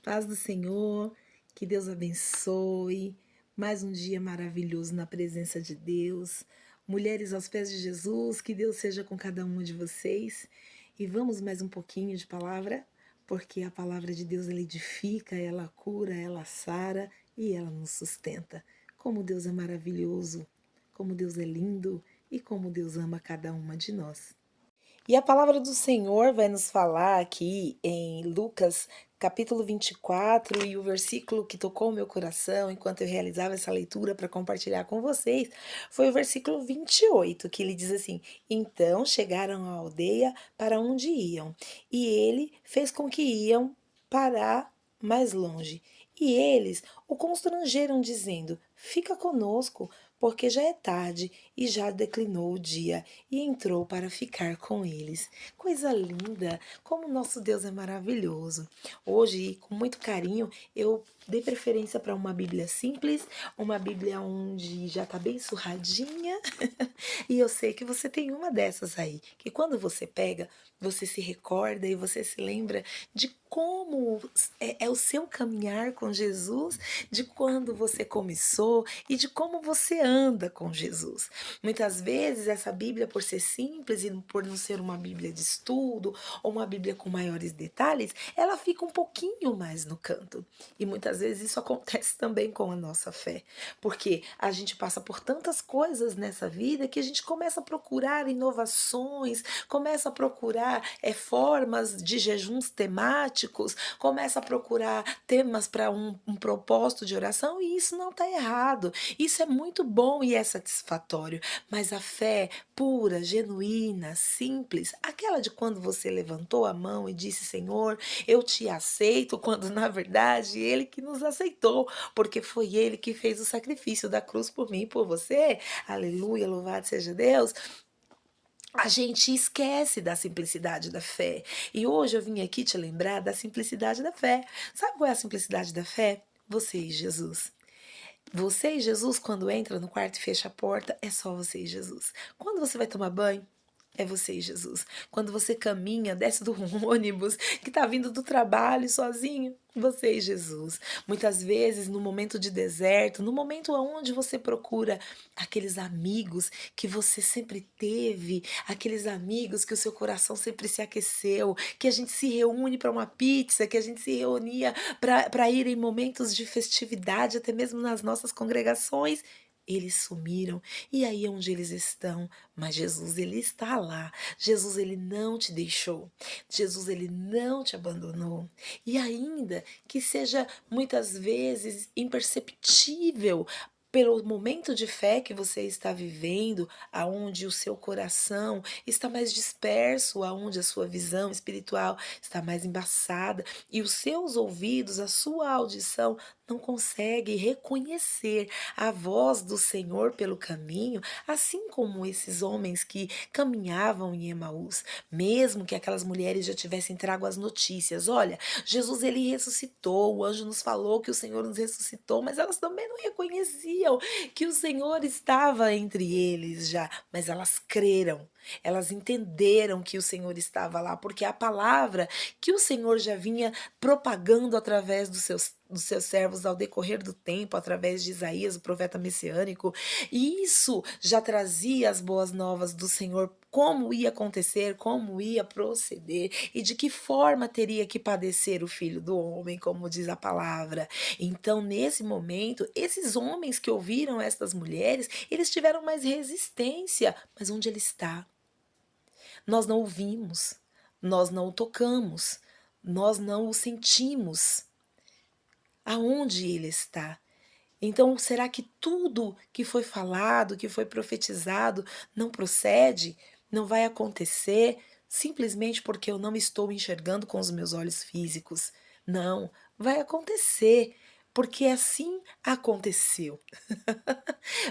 Paz do Senhor, que Deus abençoe. Mais um dia maravilhoso na presença de Deus. Mulheres aos pés de Jesus, que Deus seja com cada uma de vocês. E vamos mais um pouquinho de palavra, porque a palavra de Deus ela edifica, ela cura, ela sara e ela nos sustenta. Como Deus é maravilhoso, como Deus é lindo e como Deus ama cada uma de nós. E a palavra do Senhor vai nos falar aqui em Lucas, capítulo 24, e o versículo que tocou o meu coração enquanto eu realizava essa leitura para compartilhar com vocês, foi o versículo 28, que ele diz assim: Então chegaram à aldeia para onde iam, e ele fez com que iam parar mais longe. E eles o constrangeram, dizendo: Fica conosco, porque já é tarde e já declinou o dia, e entrou para ficar com eles. Coisa linda! Como nosso Deus é maravilhoso. Hoje, com muito carinho, eu dei preferência para uma Bíblia simples, uma Bíblia onde já está bem surradinha. E eu sei que você tem uma dessas aí, que quando você pega, você se recorda e você se lembra de como é o seu caminhar com Jesus, de quando você começou e de como você anda com Jesus. Muitas vezes essa Bíblia, por ser simples e por não ser uma Bíblia de estudo ou uma Bíblia com maiores detalhes, ela fica um pouquinho mais no canto. E muitas vezes isso acontece também com a nossa fé, porque a gente passa por tantas coisas nessa vida que a gente começa a procurar inovações, começa a procurar formas de jejuns temáticos, começa a procurar temas para um propósito de oração, e isso não está errado. Isso é muito bom e é satisfatório. Mas a fé pura, genuína, simples, aquela de quando você levantou a mão e disse: Senhor, eu te aceito, quando na verdade Ele que nos aceitou, porque foi Ele que fez o sacrifício da cruz por mim e por você. Aleluia, louvado seja Deus. A gente esquece da simplicidade da fé. E hoje eu vim aqui te lembrar da simplicidade da fé. Sabe qual é a simplicidade da fé? Você e Jesus. Você e Jesus, quando entra no quarto e fecha a porta, é só você e Jesus. Quando você vai tomar banho, é você e Jesus. Quando você caminha, desce do ônibus, que está vindo do trabalho sozinho, você e Jesus. Muitas vezes, no momento de deserto, no momento onde você procura aqueles amigos que você sempre teve, aqueles amigos que o seu coração sempre se aqueceu, que a gente se reúne para uma pizza, que a gente se reunia para ir em momentos de festividade, até mesmo nas nossas congregações. Eles sumiram. E aí é onde eles estão? Mas Jesus, ele está lá. Jesus, ele não te deixou. Jesus, ele não te abandonou. E ainda que seja muitas vezes imperceptível pelo momento de fé que você está vivendo, aonde o seu coração está mais disperso, aonde a sua visão espiritual está mais embaçada e os seus ouvidos, a sua audição não consegue reconhecer a voz do Senhor pelo caminho, assim como esses homens que caminhavam em Emaús, mesmo que aquelas mulheres já tivessem trago as notícias, olha, Jesus ele ressuscitou, o anjo nos falou que o Senhor nos ressuscitou, mas elas também não reconheciam que o Senhor estava entre eles já, mas elas creram. Elas entenderam que o Senhor estava lá, porque a palavra que o Senhor já vinha propagando através dos seus servos ao decorrer do tempo, através de Isaías, o profeta messiânico, e isso já trazia as boas novas do Senhor, como ia acontecer, como ia proceder e de que forma teria que padecer o filho do homem, como diz a palavra. Então, nesse momento, esses homens que ouviram estas mulheres, eles tiveram mais resistência, mas onde ele está? Nós não o vimos, nós não o tocamos, nós não o sentimos. Aonde ele está? Então, será que tudo que foi falado, que foi profetizado, não procede? Não vai acontecer simplesmente porque eu não estou enxergando com os meus olhos físicos? Não, vai acontecer, porque assim aconteceu.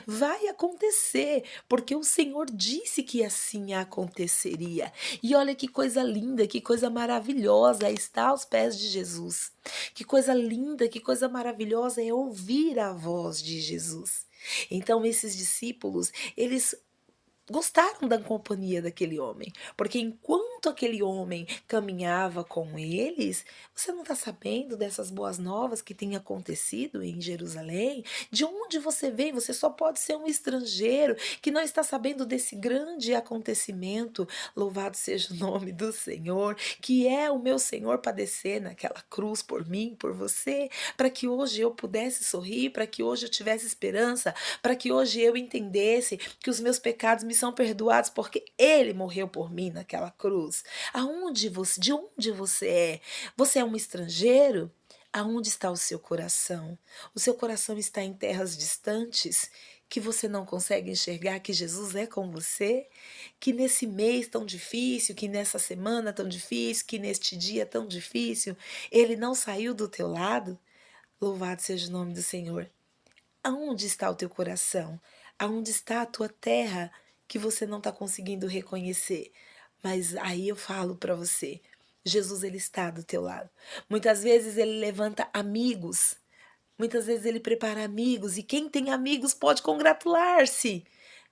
Vai acontecer, porque o Senhor disse que assim aconteceria. E olha que coisa linda, que coisa maravilhosa é estar aos pés de Jesus. Que coisa linda, que coisa maravilhosa é ouvir a voz de Jesus. Então, esses discípulos, eles gostaram da companhia daquele homem, porque enquanto enquanto aquele homem caminhava com eles, você não está sabendo dessas boas novas que têm acontecido em Jerusalém? De onde você vem? Você só pode ser um estrangeiro que não está sabendo desse grande acontecimento. Louvado seja o nome do Senhor, que é o meu Senhor padecer naquela cruz por mim, por você, para que hoje eu pudesse sorrir, para que hoje eu tivesse esperança, para que hoje eu entendesse que os meus pecados me são perdoados porque Ele morreu por mim naquela cruz. De onde você é? Você é um estrangeiro? Aonde está o seu coração? O seu coração está em terras distantes que você não consegue enxergar que Jesus é com você? Que nesse mês tão difícil, que nessa semana tão difícil, que neste dia tão difícil, Ele não saiu do teu lado? Louvado seja o nome do Senhor. Aonde está o teu coração? Aonde está a tua terra que você não está conseguindo reconhecer? Mas aí eu falo para você, Jesus ele está do teu lado. Muitas vezes ele levanta amigos, muitas vezes ele prepara amigos e quem tem amigos pode congratular-se.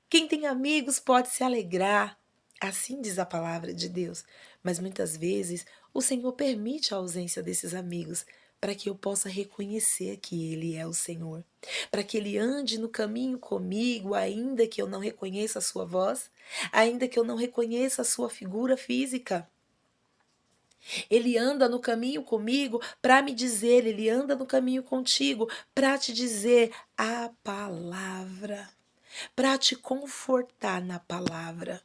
Quem tem amigos pode se alegrar. Assim diz a palavra de Deus. Mas muitas vezes o Senhor permite a ausência desses amigos para que eu possa reconhecer que Ele é o Senhor. Para que Ele ande no caminho comigo, ainda que eu não reconheça a sua voz, ainda que eu não reconheça a sua figura física. Ele anda no caminho comigo para me dizer, Ele anda no caminho contigo para te dizer a palavra, para te confortar na palavra,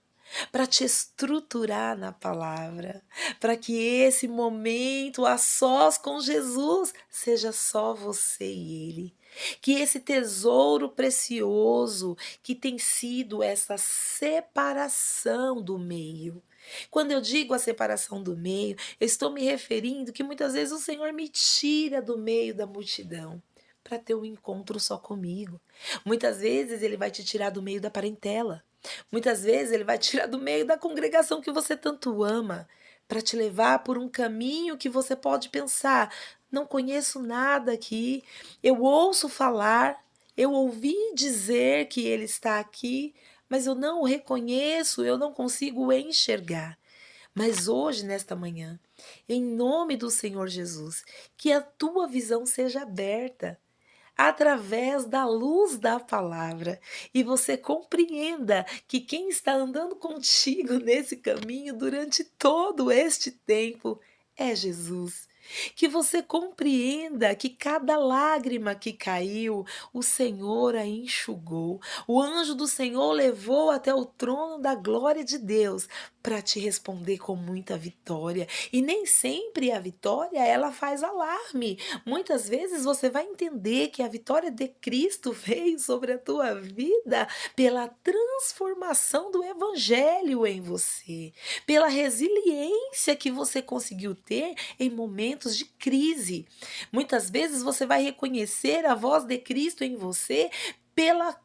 para te estruturar na palavra, para que esse momento a sós com Jesus seja só você e Ele. Que esse tesouro precioso que tem sido essa separação do meio. Quando eu digo a separação do meio, eu estou me referindo que muitas vezes o Senhor me tira do meio da multidão para ter um encontro só comigo. Muitas vezes ele vai te tirar do meio da parentela. Muitas vezes ele vai te tirar do meio da congregação que você tanto ama, para te levar por um caminho que você pode pensar: não conheço nada aqui, eu ouço falar, eu ouvi dizer que ele está aqui, mas eu não o reconheço, eu não consigo enxergar. Mas hoje, nesta manhã, em nome do Senhor Jesus, que a tua visão seja aberta através da luz da palavra e você compreenda que quem está andando contigo nesse caminho durante todo este tempo é Jesus. Que você compreenda que cada lágrima que caiu, o Senhor a enxugou. O anjo do Senhor levou até o trono da glória de Deus para te responder com muita vitória. E nem sempre a vitória ela faz alarme. Muitas vezes você vai entender que a vitória de Cristo veio sobre a tua vida pela transformação do evangelho em você, pela resiliência que você conseguiu ter em momentos de crise. Muitas vezes você vai reconhecer a voz de Cristo em você pela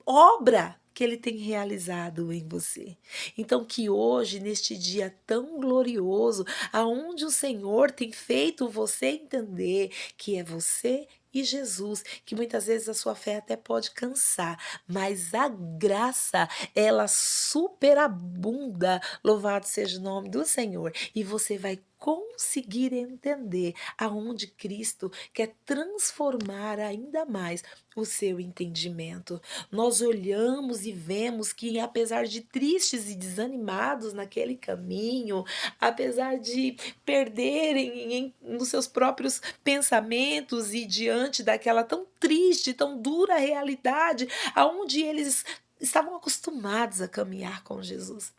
obra que ele tem realizado em você. Então que hoje, neste dia tão glorioso, aonde o Senhor tem feito você entender que é você e Jesus, que muitas vezes a sua fé até pode cansar, mas a graça, ela superabunda, louvado seja o nome do Senhor, e você vai conseguir entender aonde Cristo quer transformar ainda mais o seu entendimento. Nós olhamos e vemos que, apesar de tristes e desanimados naquele caminho, apesar de perderem nos seus próprios pensamentos e diante daquela tão triste, tão dura realidade, aonde eles estavam acostumados a caminhar com Jesus,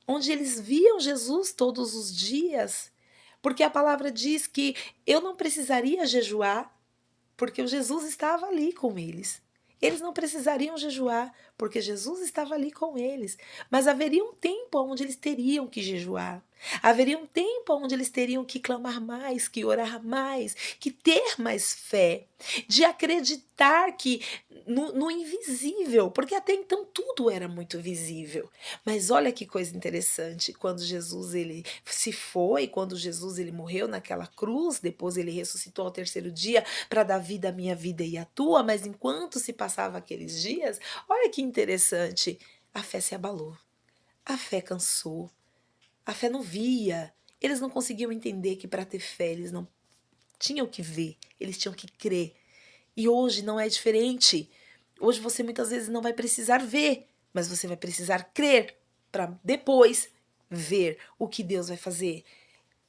onde eles viam Jesus todos os dias, porque a palavra diz que eu não precisaria jejuar, porque o Jesus estava ali com eles. Eles não precisariam jejuar, porque Jesus estava ali com eles. Mas haveria um tempo onde eles teriam que jejuar. Haveria um tempo onde eles teriam que clamar mais, que orar mais, que ter mais fé, de acreditar que no invisível, porque até então tudo era muito visível. Mas olha que coisa interessante, quando Jesus ele se foi, quando Jesus ele morreu naquela cruz, depois ele ressuscitou ao terceiro dia para dar vida à minha vida e à tua, mas enquanto se passava aqueles dias, olha que interessante, a fé se abalou, a fé cansou. A fé não via. Eles não conseguiam entender que para ter fé eles não tinham que ver, eles tinham que crer. E hoje não é diferente. Hoje você muitas vezes não vai precisar ver, mas você vai precisar crer para depois ver o que Deus vai fazer.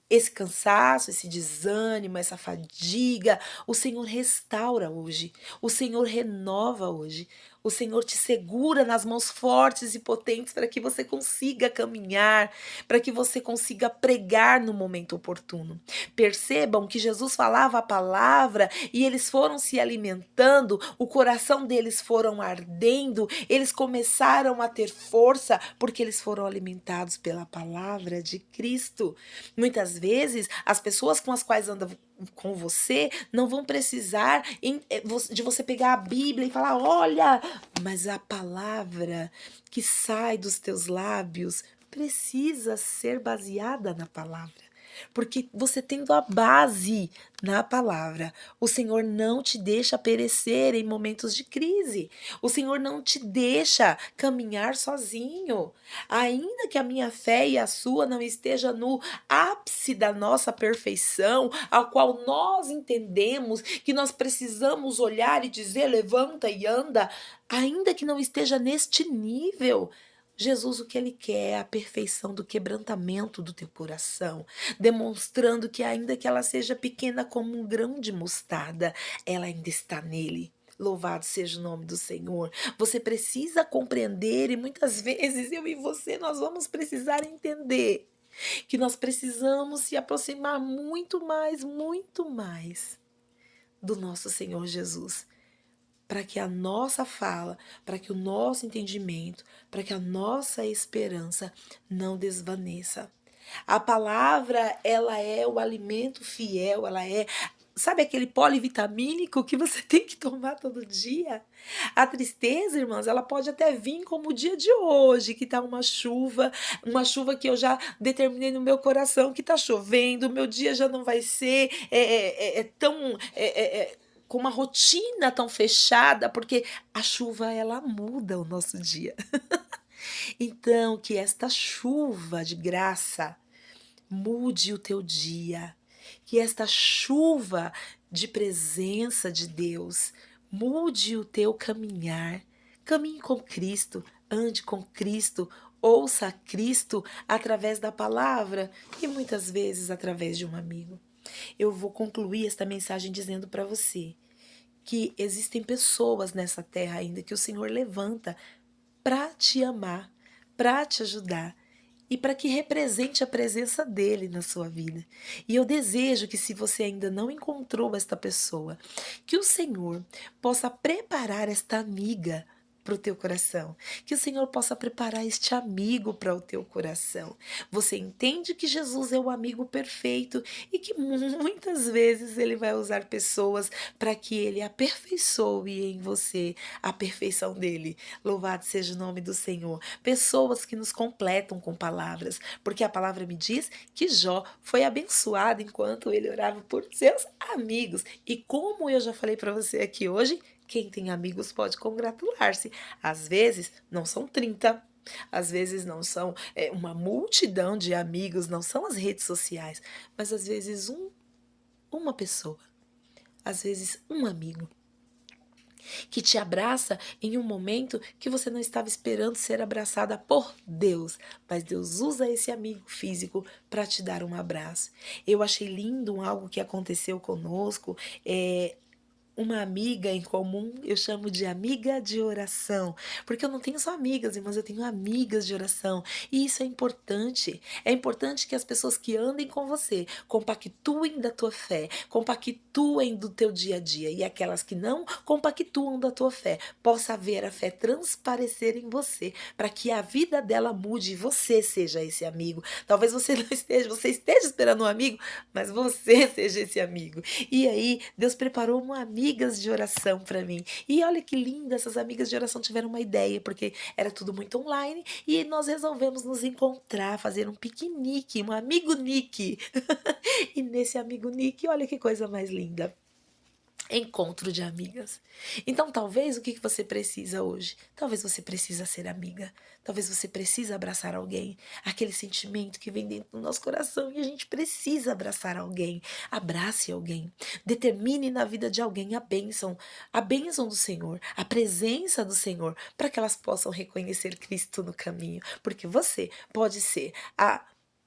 Esse cansaço, esse desânimo, essa fadiga, o Senhor restaura hoje. O Senhor renova hoje. O Senhor te segura nas mãos fortes e potentes para que você consiga caminhar, para que você consiga pregar no momento oportuno. Percebam que Jesus falava a palavra e eles foram se alimentando, o coração deles foram ardendo, eles começaram a ter força porque eles foram alimentados pela palavra de Cristo. Muitas vezes, as pessoas com as quais andam com você não vão precisar de você pegar a Bíblia e falar, olha, mas a palavra que sai dos teus lábios precisa ser baseada na palavra. Porque você tendo a base na palavra, o Senhor não te deixa perecer em momentos de crise. O Senhor não te deixa caminhar sozinho. Ainda que a minha fé e a sua não esteja no ápice da nossa perfeição, ao qual nós entendemos que nós precisamos olhar e dizer levanta e anda, ainda que não esteja neste nível, Jesus, o que Ele quer é a perfeição do quebrantamento do teu coração, demonstrando que ainda que ela seja pequena como um grão de mostarda, ela ainda está nele. Louvado seja o nome do Senhor. Você precisa compreender e muitas vezes eu e você nós vamos precisar entender que nós precisamos se aproximar muito mais do nosso Senhor Jesus, para que a nossa fala, para que o nosso entendimento, para que a nossa esperança não desvaneça. A palavra, ela é o alimento fiel, ela é, sabe aquele polivitamínico que você tem que tomar todo dia? A tristeza, irmãs, ela pode até vir como o dia de hoje, que tá uma chuva que eu já determinei no meu coração que tá chovendo, meu dia já não vai ser tão com uma rotina tão fechada, porque a chuva ela muda o nosso dia. Então, que esta chuva de graça mude o teu dia, que esta chuva de presença de Deus mude o teu caminhar. Caminhe com Cristo, ande com Cristo, ouça Cristo através da palavra e muitas vezes através de um amigo. Eu vou concluir esta mensagem dizendo para você que existem pessoas nessa terra ainda que o Senhor levanta para te amar, para te ajudar e para que represente a presença dele na sua vida. E eu desejo que, se você ainda não encontrou esta pessoa, que o Senhor possa preparar esta amiga para o teu coração, que o Senhor possa preparar este amigo para o teu coração. Você entende que Jesus é o amigo perfeito e que muitas vezes ele vai usar pessoas para que ele aperfeiçoe em você a perfeição dele. Louvado seja o nome do Senhor. Pessoas que nos completam com palavras, porque a palavra me diz que Jó foi abençoado enquanto ele orava por seus amigos. E como eu já falei para você aqui hoje, quem tem amigos pode congratular-se. Às vezes não são 30, às vezes não são uma multidão de amigos, não são as redes sociais, mas às vezes uma pessoa, às vezes um amigo que te abraça em um momento que você não estava esperando ser abraçada por Deus, mas Deus usa esse amigo físico para te dar um abraço. Eu achei lindo algo que aconteceu conosco, uma amiga em comum, eu chamo de amiga de oração, porque eu não tenho só amigas, irmãs, eu tenho amigas de oração, e isso é importante. É importante que as pessoas que andem com você compactuem da tua fé, compactuem do teu dia a dia, e aquelas que não compactuam da tua fé, possa ver a fé transparecer em você, para que a vida dela mude e você seja esse amigo. Talvez você não esteja, você esteja esperando um amigo, mas você seja esse amigo. E aí, Deus preparou uma amigas de oração para mim. E olha que lindo, essas amigas de oração tiveram uma ideia, porque era tudo muito online, e nós resolvemos nos encontrar, fazer um piquenique, um amigo Nick. E nesse amigo Nick, olha que coisa mais linda. Encontro de amigas. Então, talvez o que você precisa hoje? Talvez você precisa ser amiga. Talvez você precisa abraçar alguém. Aquele sentimento que vem dentro do nosso coração e a gente precisa abraçar alguém. Abrace alguém. Determine na vida de alguém a bênção do Senhor, a presença do Senhor, para que elas possam reconhecer Cristo no caminho. Porque você pode ser a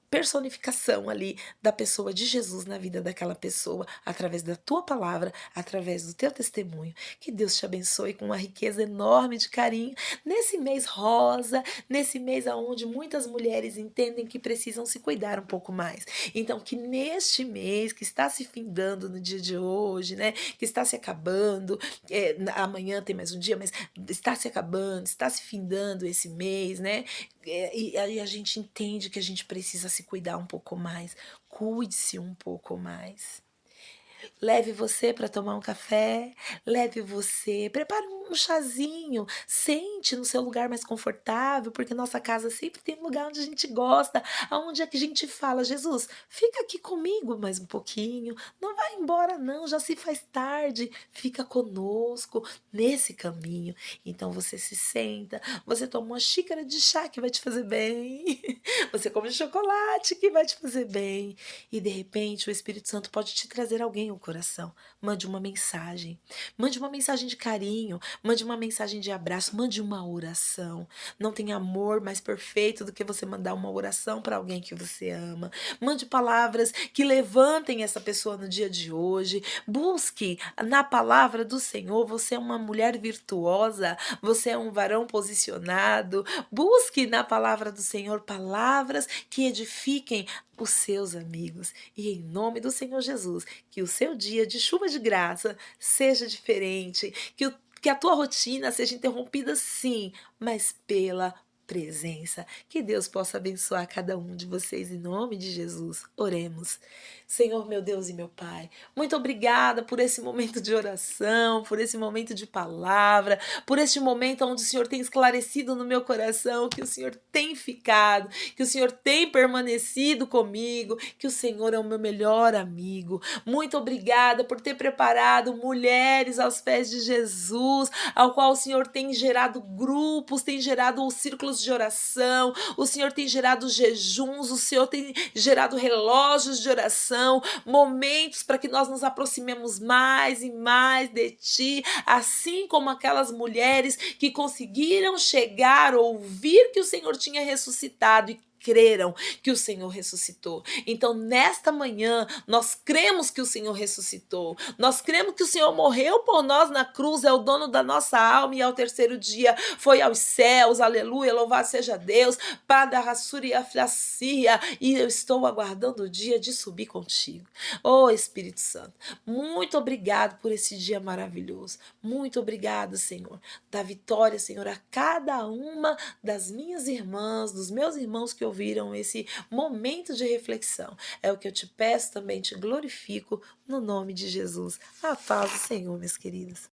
personificação ali da pessoa de Jesus na vida daquela pessoa, através da tua palavra, através do teu testemunho. Que Deus te abençoe com uma riqueza enorme de carinho nesse mês rosa, nesse mês onde muitas mulheres entendem que precisam se cuidar um pouco mais. Então, que neste mês que está se findando no dia de hoje, né, que está se acabando, amanhã tem mais um dia, mas está se acabando, está se findando esse mês, né? E aí a gente entende que a gente precisa se cuidar um pouco mais. Cuide-se um pouco mais. Leve você para tomar um café, leve você, prepare um chazinho, sente no seu lugar mais confortável, porque nossa casa sempre tem um lugar onde a gente gosta, aonde é que a gente fala, Jesus, fica aqui comigo mais um pouquinho, não vai embora não, já se faz tarde, fica conosco nesse caminho. Então você se senta, você toma uma xícara de chá que vai te fazer bem, você come chocolate que vai te fazer bem, e de repente o Espírito Santo pode te trazer alguém ao coração. Mande uma mensagem. Mande uma mensagem de carinho. Mande uma mensagem de abraço. Mande uma oração. Não tem amor mais perfeito do que você mandar uma oração para alguém que você ama. Mande palavras que levantem essa pessoa no dia de hoje. Busque na palavra do Senhor. Você é uma mulher virtuosa. Você é um varão posicionado. Busque na palavra do Senhor palavras que edifiquem os seus amigos. E em nome do Senhor Jesus, que o seu dia de chuva de graça seja diferente, que a tua rotina seja interrompida sim, mas pela presença. Que Deus possa abençoar cada um de vocês em nome de Jesus. Oremos. Senhor, meu Deus e meu Pai, muito obrigada por esse momento de oração, por esse momento de palavra, por este momento onde o Senhor tem esclarecido no meu coração que o Senhor tem ficado, que o Senhor tem permanecido comigo, que o Senhor é o meu melhor amigo. Muito obrigada por ter preparado mulheres aos pés de Jesus, ao qual o Senhor tem gerado grupos, tem gerado os círculos de oração, o Senhor tem gerado jejuns, o Senhor tem gerado relógios de oração, momentos para que nós nos aproximemos mais e mais de Ti, assim como aquelas mulheres que conseguiram chegar, ouvir que o Senhor tinha ressuscitado e creram que o Senhor ressuscitou. Então, nesta manhã, nós cremos que o Senhor ressuscitou. Nós cremos que o Senhor morreu por nós na cruz, é o dono da nossa alma e ao terceiro dia foi aos céus. Aleluia, louvado seja Deus. Pada Rassuri Aflacia, e eu estou aguardando o dia de subir contigo. Oh, Espírito Santo, muito obrigado por esse dia maravilhoso. Muito obrigado, Senhor. Dá vitória, Senhor, a cada uma das minhas irmãs, dos meus irmãos que ouviram esse momento de reflexão. É o que eu te peço, também te glorifico no nome de Jesus. A paz do Senhor, meus queridos.